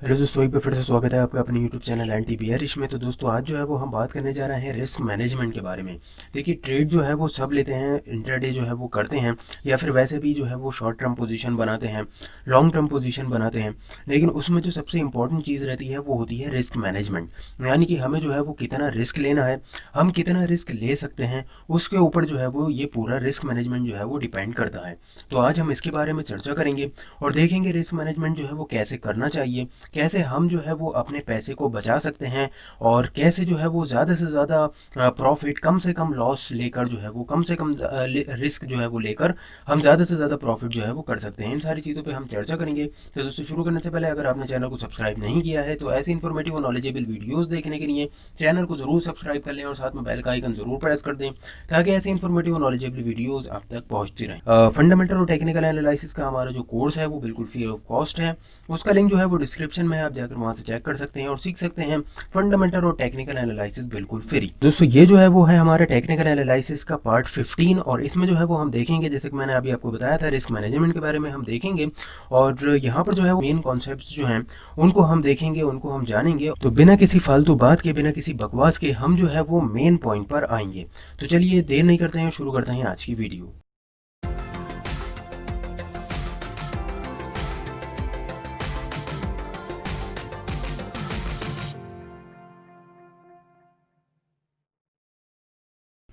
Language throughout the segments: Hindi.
हेलो दोस्तों, एक बार फिर से स्वागत है आपका अपने यूट्यूब चैनल एंटी बियरिश में। तो दोस्तों आज जो है वो हम बात करने जा रहे हैं रिस्क मैनेजमेंट के बारे में। देखिए, ट्रेड जो है वो सब लेते हैं, इंट्राडे जो है वो करते हैं, या फिर वैसे भी जो है वो शॉर्ट टर्म पोजीशन बनाते हैं, लॉन्ग टर्म पोजीशन बनाते हैं। लेकिन उसमें जो सबसे इंपॉर्टेंट चीज़ रहती है वो होती है रिस्क मैनेजमेंट। यानी कि हमें जो है वो कितना रिस्क लेना है, हम कितना रिस्क ले सकते हैं, उसके ऊपर जो है वो ये पूरा रिस्क मैनेजमेंट जो है वो डिपेंड करता है। तो आज हम इसके बारे में चर्चा करेंगे और देखेंगे रिस्क मैनेजमेंट जो है वो कैसे करना चाहिए, कैसे हम जो है वो अपने पैसे को बचा सकते हैं, और कैसे जो है वो ज़्यादा से ज़्यादा प्रॉफिट, कम से कम लॉस लेकर जो है वो कम से कम रिस्क जो है वो लेकर हम ज़्यादा से ज़्यादा प्रॉफिट जो है वो कर सकते हैं। इन सारी चीज़ों पे हम चर्चा करेंगे। तो दोस्तों, शुरू करने से पहले अगर आपने चैनल को सब्सक्राइब नहीं किया है तो ऐसे इन्फॉर्मेटिव और नॉलेजेबल वीडियोज़ देखने के लिए चैनल को ज़रूर सब्सक्राइब कर लें और साथ में बेल का आइकन ज़रूर प्रेस कर दें, ताकि ऐसे इन्फॉर्मेटिव और नॉलेजेबल वीडियोज़ आप तक पहुँचती रहें। फंडामेंटल और टेक्निकल एनालिसिस का हमारा जो कोर्स है वो बिल्कुल फ्री ऑफ कॉस्ट है। उसका लिंक जो है वो डिस्क्रिप्शन में है, आप जाकर वहाँ से चेक कर सकते हैं और सीख सकते हैं फंडामेंटल और टेक्निकल एनालिसिस बिल्कुल फ्री। दोस्तों, ये जो है वो है हमारे टेक्निकल एनालिसिस का पार्ट 15, और इसमें जो है वो हम देखेंगे, जैसे कि मैंने अभी आपको बताया था, रिस्क मैनेजमेंट के बारे में हम देखेंगे। और यहाँ पर जो है मेन कॉन्सेप्ट्स जो हैं उनको हम देखेंगे, उनको हम जानेंगे। तो बिना किसी फालतू बात के, बिना किसी बकवास के हम जो है वो मेन पॉइंट पर आएंगे। तो चलिए देर नहीं करते हैं, शुरू करते हैं आज की वीडियो।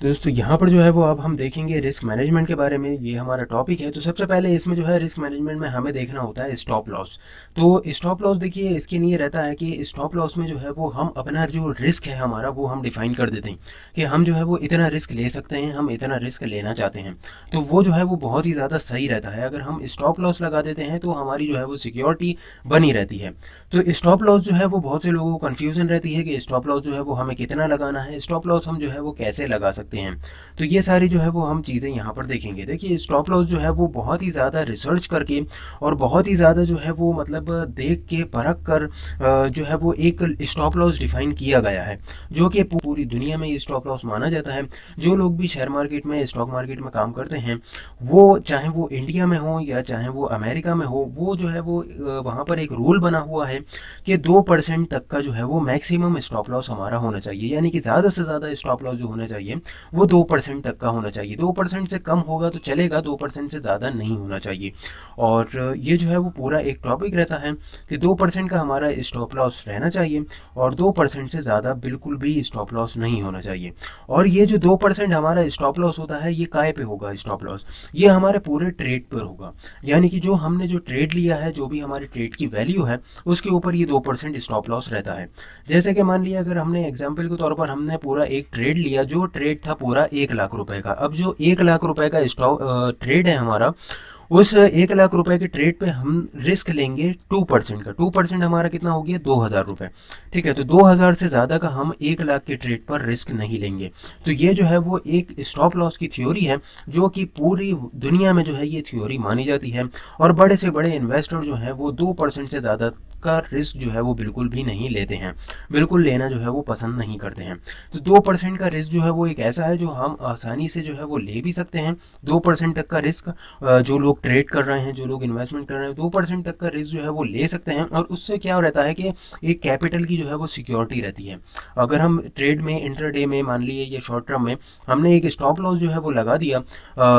तो दोस्तों, यहाँ पर जो है वो अब हम देखेंगे रिस्क मैनेजमेंट के बारे में। ये हमारा टॉपिक है। तो सबसे पहले इसमें जो है रिस्क मैनेजमेंट में हमें देखना होता है स्टॉप लॉस। तो स्टॉप लॉस देखिए, इसके लिए रहता है कि स्टॉप लॉस में जो है वो हम अपना जो रिस्क है हमारा वो हम डिफाइन कर देते हैं कि हम जो है वो इतना रिस्क ले सकते हैं, हम इतना रिस्क लेना चाहते हैं। तो वो जो है वो बहुत ही ज़्यादा सही रहता है। अगर हम स्टॉप लॉस लगा देते हैं तो हमारी जो है वो सिक्योरिटी बनी रहती है। तो स्टॉप लॉस जो है वो बहुत से लोगों को कन्फ्यूजन रहती है कि स्टॉप लॉस जो है वो हमें कितना लगाना है, स्टॉप लॉस हम जो है वो कैसे लगा सकते हैं। तो ये सारी जो है वो हम चीज़ें यहाँ पर देखेंगे। देखिए, स्टॉप लॉस जो है वो बहुत ही ज़्यादा रिसर्च करके और बहुत ही ज़्यादा जो है वो मतलब देख के परख कर जो है वो एक स्टॉप लॉस डिफाइन किया गया है, जो कि पूरी दुनिया में ये स्टॉप लॉस माना जाता है। जो लोग भी शेयर मार्केट में, स्टॉक मार्केट में काम करते हैं, वो चाहे वो इंडिया में हो या चाहे वो अमेरिका में हो, वो जो है वो वहाँ पर एक रूल बना हुआ है कि 2% तक का जो है वो मैक्सिमम स्टॉप लॉस हमारा होना चाहिए। यानी कि ज़्यादा से ज़्यादा स्टॉप लॉस जो होना चाहिए वो 2% तक का होना चाहिए। 2% से कम होगा तो चलेगा, 2% से ज़्यादा नहीं होना चाहिए। और ये जो है वो पूरा एक टॉपिक रहता है कि 2% का हमारा स्टॉप लॉस रहना चाहिए और 2% से ज़्यादा बिल्कुल भी स्टॉप लॉस नहीं होना चाहिए। और ये जो 2% हमारा स्टॉप लॉस होता है, ये काय पे होगा स्टॉप लॉस? ये हमारे पूरे ट्रेड पर होगा। यानी कि जो हमने जो ट्रेड लिया है, जो भी हमारे ट्रेड की वैल्यू है, उसके ऊपर ये 2% स्टॉप लॉस रहता है। जैसे कि मान लिया, अगर हमने एग्जाम्पल के तौर पर हमने पूरा एक ट्रेड लिया, जो ट्रेड था पूरा 1 लाख रुपए का। अब जो 1 लाख रुपए का स्टॉक ट्रेड है हमारा, उस 1 लाख रुपए के ट्रेड पे हम रिस्क लेंगे 2% का। 2% हमारा कितना हो गया? 2,000 रुपये। ठीक है, तो 2,000 से ज़्यादा का हम 1 लाख के ट्रेड पर रिस्क नहीं लेंगे। तो ये जो है वो एक स्टॉप लॉस की थ्योरी है, जो कि पूरी दुनिया में जो है ये थ्योरी मानी जाती है। और बड़े से बड़े इन्वेस्टर जो है वो 2% से ज़्यादा का रिस्क जो है वो बिल्कुल भी नहीं लेते हैं, बिल्कुल लेना जो है वो पसंद नहीं करते हैं। तो 2% का रिस्क जो है वो एक ऐसा है जो हम आसानी से जो है वो ले भी सकते हैं। 2% तक का रिस्क जो लोग ट्रेड कर रहे हैं, जो लोग इन्वेस्टमेंट कर रहे हैं, 2% तक का रिस्क जो है वो ले सकते हैं। और उससे क्या रहता है कि एक कैपिटल की जो है वो सिक्योरिटी रहती है। अगर हम ट्रेड में, इंटरडे में मान लिए या शॉर्ट टर्म में हमने एक स्टॉप लॉस जो है वो लगा दिया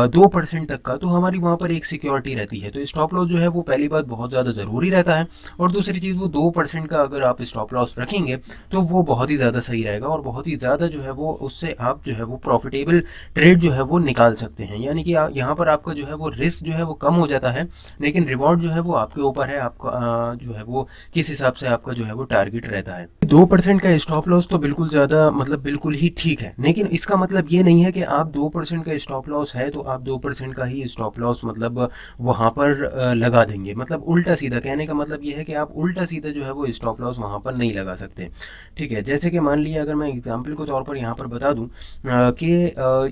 2% तक का, तो हमारी वहाँ पर एक सिक्योरिटी रहती है। तो स्टॉप लॉस जो है वो पहली बात बहुत ज़्यादा ज़रूरी रहता है, और दूसरी चीज़ वो 2% का अगर आप स्टॉप लॉस रखेंगे तो वो बहुत ही ज़्यादा सही रहेगा, और बहुत ही ज़्यादा जो है वो उससे आप जो है वो प्रॉफिटेबल ट्रेड जो है वो निकाल सकते हैं। यानी कि यहाँ पर आपका जो है वो रिस्क जो है वो कम हो जाता है, लेकिन रिवॉर्ड जो है वो आपके ऊपर है, आपका जो है वो किस हिसाब से आपका जो है वो टारगेट रहता है। 2% का स्टॉप लॉस तो बिल्कुल ज़्यादा मतलब बिल्कुल ही ठीक है, लेकिन इसका मतलब ये नहीं है कि आप 2% का स्टॉप लॉस है तो आप 2% का ही स्टॉप लॉस मतलब वहाँ पर लगा देंगे। मतलब उल्टा सीधा कहने का मतलब ये है कि आप उल्टा सीधा जो है वो स्टॉप लॉस वहाँ पर नहीं लगा सकते। ठीक है, जैसे कि मान लिया, अगर मैं एग्जाम्पल के तौर पर यहाँ पर बता दूँ कि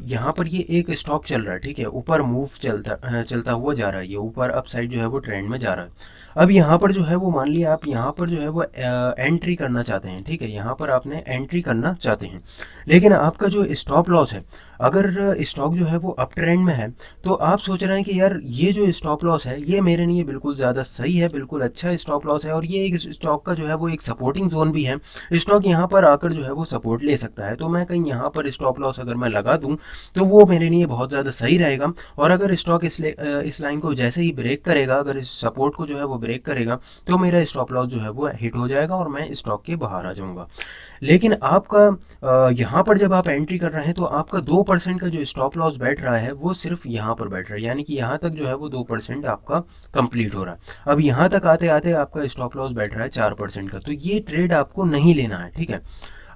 यहाँ पर ये एक स्टॉक चल रहा है, ठीक है, ऊपर मूव चलता हुआ जा रहा है, ये ऊपर अप साइड जो है वो ट्रेंड में जा रहा है। अब यहाँ पर जो है वो मान लिया आप यहाँ पर जो है वो एंट्री करना चाहते हैं। ठीक है, यहाँ पर आपने एंट्री करना चाहते हैं, लेकिन आपका जो स्टॉप लॉस है, अगर स्टॉक जो है वो अप ट्रेंड में है, तो आप सोच रहे हैं कि यार ये जो स्टॉप लॉस है ये मेरे लिए बिल्कुल ज़्यादा सही है, बिल्कुल अच्छा स्टॉप लॉस है, और ये एक स्टॉक का जो है वो एक सपोर्टिंग जोन भी है, स्टॉक यहाँ पर आकर जो है वो सपोर्ट ले सकता है, तो मैं कहीं यहाँ पर स्टॉप लॉस अगर मैं लगा दूँ तो वो मेरे लिए बहुत ज़्यादा सही रहेगा। और अगर स्टॉक इस लाइन को जैसे ही ब्रेक करेगा, अगर इस सपोर्ट को जो है वो ब्रेक करेगा, तो मेरा स्टॉप लॉस जो है वो हिट हो जाएगा और मैं स्टॉक के बाहर आ जाऊँगा। लेकिन आपका यहाँ पर जब आप एंट्री कर रहे हैं तो आपका 2% का जो स्टॉप लॉस बैठ रहा है वो सिर्फ यहाँ पर बैठ रहा है, यानी कि यहाँ तक जो है वो 2% आपका कंप्लीट हो रहा है। अब यहाँ तक आते आते आपका स्टॉप लॉस बैठ रहा है 4% का, तो ये ट्रेड आपको नहीं लेना है, ठीक है।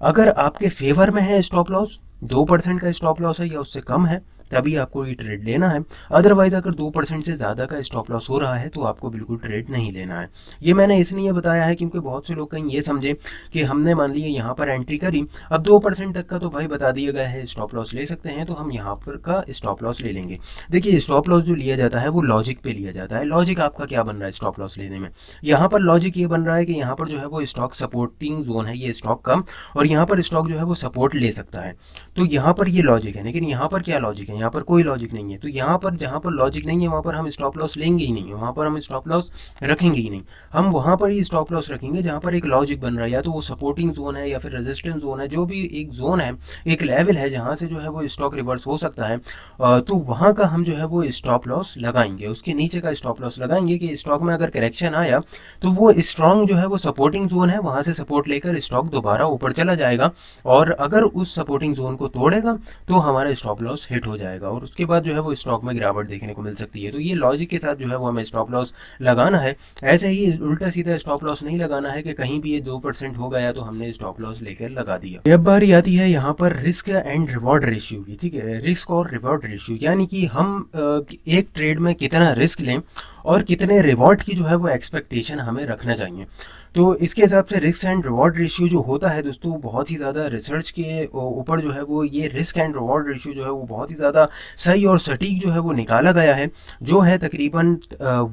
अगर आपके फेवर में है स्टॉप लॉस, 2% का स्टॉप लॉस है या उससे कम है, तभी आपको ये ट्रेड लेना है। अदरवाइज अगर 2% से ज़्यादा का स्टॉप लॉस हो रहा है तो आपको बिल्कुल ट्रेड नहीं लेना है। ये मैंने इसलिए बताया है क्योंकि बहुत से लोग कहीं ये समझे कि हमने मान लिया यहाँ पर एंट्री करी, अब 2% तक का तो भाई बता दिया गया है स्टॉप लॉस ले सकते हैं, तो हम यहाँ पर का स्टॉप लॉस ले लेंगे। देखिए स्टॉप लॉस जो लिया जाता है वो लॉजिक पे लिया जाता है। लॉजिक आपका क्या बन रहा है स्टॉप लॉस लेने में? यहाँ पर लॉजिक ये बन रहा है कि यहाँ पर जो है वो स्टॉक सपोर्टिंग जोन है, ये स्टॉक कम, और यहाँ पर स्टॉक जो है वो सपोर्ट ले सकता है, तो यहाँ पर ये लॉजिक है। लेकिन यहाँ पर क्या लॉजिक है? यहाँ पर कोई लॉजिक नहीं है। तो यहाँ पर जहाँ पर लॉजिक नहीं है वहाँ पर हम स्टॉप लॉस लेंगे ही नहीं, वहाँ पर हम स्टॉप लॉस रखेंगे ही नहीं। हम वहाँ पर ही स्टॉप लॉस रखेंगे जहाँ पर एक लॉजिक बन रहा है, या तो वो सपोर्टिंग जोन है या फिर रेजिस्टेंस जोन है, जो भी एक जोन है, एक लेवल है जहाँ से जो है वो स्टॉक रिवर्स हो सकता है, तो वहाँ का हम जो है वो स्टॉप लॉस लगाएंगे, उसके नीचे का स्टॉप लॉस लगाएंगे कि स्टॉक में अगर करेक्शन आया तो वो स्ट्रॉन्ग जो है वो सपोर्टिंग जोन है, वहाँ से सपोर्ट लेकर स्टॉक दोबारा ऊपर चला जाएगा, और अगर उस सपोर्टिंग जोन को तोड़ेगा तो हमारा स्टॉप लॉस हिट हो जाएगा, और उसके बाद जो है वो स्टॉक में गिरावट देखने को मिल सकती है। तो ये लॉजिक के साथ जो है वो हमें स्टॉप लॉस लगाना है। ऐसे ही उल्टा सीधा स्टॉप लॉस नहीं लगाना है कि कहीं भी ये 2% हो गया तो हमने स्टॉप लॉस लेकर लगा दिया। अब बारी आती है यहाँ पर रिस्क एंड रिवॉर्ड रेशियो की, ठीक है, रिस्क और रिवॉर्ड रेशियो, यानी कि हम एक ट्रेड में कितना रिस्क लें और कितने रिवॉर्ड की जो है वो एक्सपेक्टेशन हमें रखना चाहिए। तो इसके हिसाब से रिस्क एंड रिवॉर्ड रेशियो जो होता है दोस्तों, बहुत ही ज़्यादा रिसर्च के ऊपर जो है वो ये रिस्क एंड रिवॉर्ड रेशियो जो है वो बहुत ही ज़्यादा सही और सटीक जो है वो निकाला गया है, जो है तकरीबन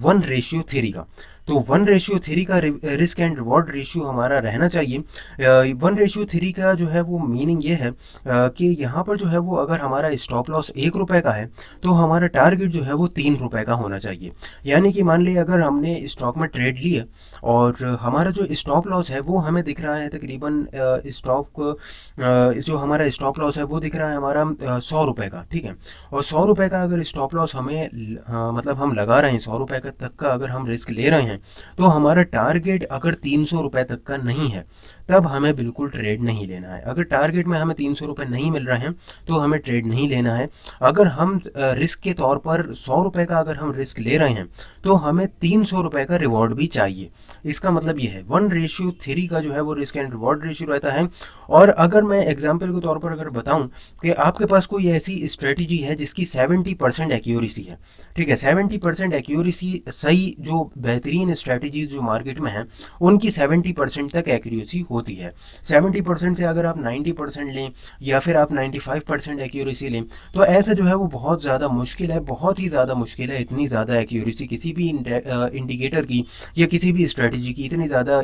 1:3 का। तो 1:3 का रिस्क एंड रिवॉर्ड रेशियो हमारा रहना चाहिए। 1:3 का जो है वो मीनिंग ये है कि यहाँ पर जो है वो अगर हमारा स्टॉप लॉस 1 रुपये का है तो हमारा टारगेट जो है वो 3 रुपये का होना चाहिए। यानी कि मान लिया अगर हमने स्टॉक में ट्रेड लिया और हमारा जो स्टॉप लॉस है वो हमें दिख रहा है तकरीबन जो हमारा स्टॉप लॉस है वो दिख रहा है हमारा 100 रुपये का, ठीक है। और 100 रुपये का अगर स्टॉप लॉस हमें मतलब हम लगा रहे हैं, 100 रुपये तक का अगर हम रिस्क ले रहे हैं, तो हमारा टारगेट अगर 300 रुपये तक का नहीं है तब हमें बिल्कुल ट्रेड नहीं लेना है। अगर टारगेट में हमें 300 रुपये नहीं मिल रहे हैं तो हमें ट्रेड नहीं लेना है। अगर हम रिस्क के तौर पर 100 रुपये का अगर हम रिस्क ले रहे हैं तो हमें 300 रुपये का रिवॉर्ड भी चाहिए। इसका मतलब ये है 1:3 का जो है वो रिस्क एंड रिवॉर्ड रेशियो रहता है। और अगर मैं एग्जाम्पल के तौर पर अगर बताऊं कि आपके पास कोई ऐसी स्ट्रेटजी है जिसकी 70% एक्यूरेसी है, ठीक है, 70% एक्यूरेसी, सही जो बेहतरीन स्ट्रेटजीज जो मार्केट में है उनकी 70% तक एक्यूरेसी होती है। 70% से अगर आप 90% लें या फिर आप 95% एक्यूरेसी लें तो ऐसा जो है वो बहुत ज़्यादा मुश्किल है, बहुत ही ज़्यादा मुश्किल है। इतनी ज़्यादा एक्यूरेसी किसी भी इंडिकेटर की या किसी भी स्ट्रेटजी की इतनी ज़्यादा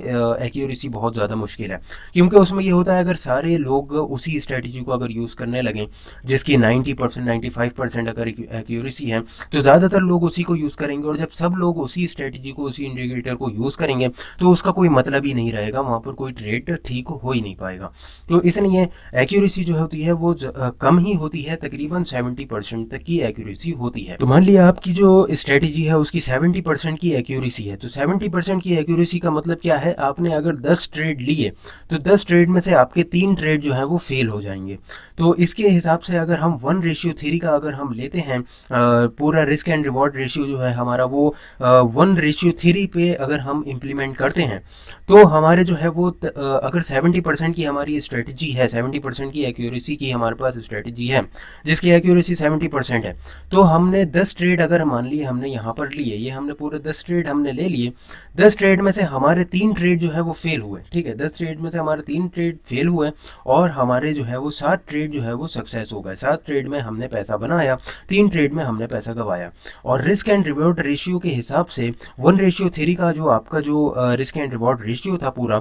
एक्यूरेसी बहुत ज़्यादा मुश्किल है, क्योंकि उसमें ये होता है अगर सारे लोग उसी स्ट्रेटजी को अगर यूज़ करने लगें जिसकी 90% 95% अगर एक्यूरेसी है तो ज़्यादातर लोग उसी को यूज़ करेंगे, और जब सब लोग उसी स्ट्रेटजी को, उसी इंडिकेटर को यूज़ करेंगे तो उसका कोई मतलब ही नहीं रहेगा, वहाँ पर कोई ट्रेड ठीक हो ही नहीं पाएगा। तो इसलिए एक्यूरेसी जो होती है वो कम ही होती है, तकरीबन 70% तक की एक्यूरेसी होती है। तो मान लिया आपकी जो स्ट्रेटजी है उसकी 70% की एक्यूरेसी है, तो 70% की एक्यूरेसी का मतलब क्या है, आपने अगर 10 ट्रेड लिए तो 10 ट्रेड में से आपके 3 ट्रेड जो है वो फेल हो जाएंगे। तो इसके हिसाब से अगर हम 1:3 का अगर हम लेते हैं, पूरा रिस्क एंड रिवॉर्ड रेशियो जो है हमारा वो 1:3 पे अगर हम इम्प्लीमेंट करते हैं तो हमारे जो है वो अगर 70% की हमारी स्ट्रेटजी है, 70% की एक्यूरेसी की हमारे पास स्ट्रेटजी है जिसकी एक्यूरेसी 70% है, तो हमने 10 ट्रेड अगर मान लिए हमने यहाँ पर लिए, ये हमने पूरे 10 ट्रेड हमने ले लिए, 10 ट्रेड में से हमारे 3 ट्रेड जो है वो फेल हुए, ठीक है, 10 ट्रेड में से हमारे 3 ट्रेड फेल हुए और हमारे जो है वो 7 ट्रेड जो है वो सक्सेस हो गए। 7 ट्रेड में हमने पैसा बनाया, 3 ट्रेड में हमने पैसा गवाया। और रिस्क एंड रिवॉर्ड रेशियो के हिसाब से 1:3 का जो आपका जो रिस्क एंड रिवॉर्ड रेशियो था पूरा,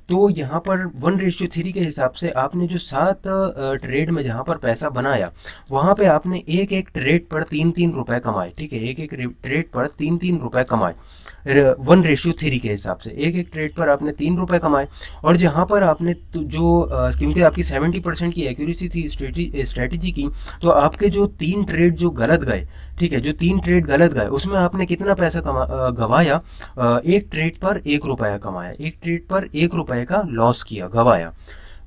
तो यहाँ पर 1:3 के हिसाब से आपने जो 7 ट्रेड में जहाँ पर पैसा बनाया, वहाँ पे आपने एक एक ट्रेड पर 3-3 रुपए कमाए। ठीक है, एक एक ट्रेड पर 3-3 रुपए कमाए 1:3 के हिसाब से, एक एक ट्रेड पर आपने 3 रुपए कमाए। और जहाँ पर आपने क्योंकि आपकी 70% की एक्यूरेसी थी स्ट्रेटेजी की, तो आपके जो 3 ट्रेड जो गलत गए, ठीक है, जो 3 ट्रेड गलत गए उसमें आपने कितना पैसा गवाया, एक ट्रेड पर 1 रुपया कमाया, एक ट्रेड पर 1 रुपये का लॉस किया, गवाया।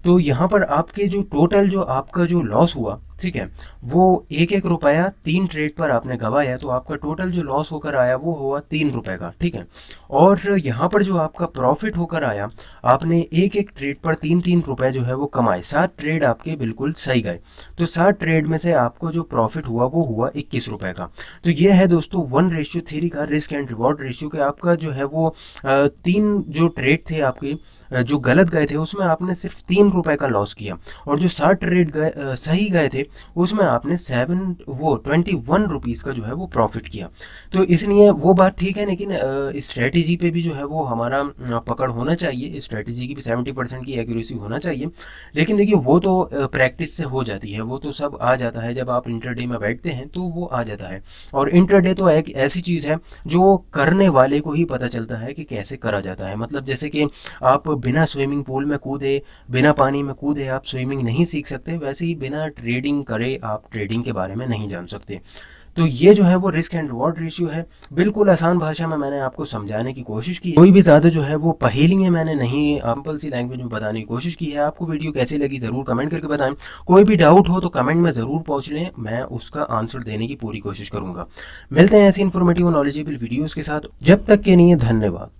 तो यहाँ पर आपके जो टोटल जो आपका जो लॉस हुआ, ठीक है, वो 1-1 रुपया 3 ट्रेड पर आपने गवाया, तो आपका टोटल जो लॉस होकर आया वो हुआ 3 रुपए का। ठीक है, और यहाँ पर जो आपका प्रॉफिट होकर आया, आपने एक एक ट्रेड पर 3-3 रुपए जो है वो कमाए, 7 ट्रेड आपके बिल्कुल सही गए, तो 7 ट्रेड में से आपको जो प्रॉफिट हुआ वो हुआ 21 रुपए का। तो ये है दोस्तों 1:3 का रिस्क एंड रिवॉर्ड रेशियो के आपका जो है वो 3 जो ट्रेड थे आपके जो गलत गए थे उसमें आपने सिर्फ 3 रुपए का लॉस किया, और जो 7 ट्रेड सही गए थे उसमें आपने 21 रुपीज़ का जो है वो प्रॉफिट किया। तो इसलिए वो बात ठीक है, लेकिन स्ट्रेटेजी पे भी जो है वो हमारा पकड़ होना चाहिए, स्ट्रेटेजी की भी 70% की एक्यूरेसी होना चाहिए। लेकिन देखिए वो तो प्रैक्टिस से हो जाती है, वो तो सब आ जाता है, जब आप इंटरडे में बैठते हैं तो वो आ जाता है। और इंटरडे तो एक ऐसी चीज़ है जो करने वाले को ही पता चलता है कि कैसे करा जाता है। मतलब जैसे कि आप बिना स्विमिंग पूल में कूदे, बिना पानी में कूदे आप स्विमिंग नहीं सीख सकते, वैसे ही बिना ट्रेडिंग करे आप ट्रेडिंग के बारे में नहीं जान सकते। तो ये जो है वो रिस्क एंड रिवॉर्ड रेशियो है, बिल्कुल आसान भाषा में मैंने आपको समझाने की कोशिश की है, कोई भी ज़्यादा जो है वो पहेलियाँ मैंने नहीं सिंपल सी लैंग्वेज में बताने की कोशिश की है। आपको वीडियो कैसी लगी ज़रूर कमेंट करके बताएं, कोई भी डाउट हो तो कमेंट में ज़रूर पूछ लें, मैं उसका आंसर देने की पूरी कोशिश करूँगा। मिलते हैं ऐसी इन्फॉर्मेटिव और नॉलेजेबल वीडियोज़ के साथ, जब तक के लिए धन्यवाद।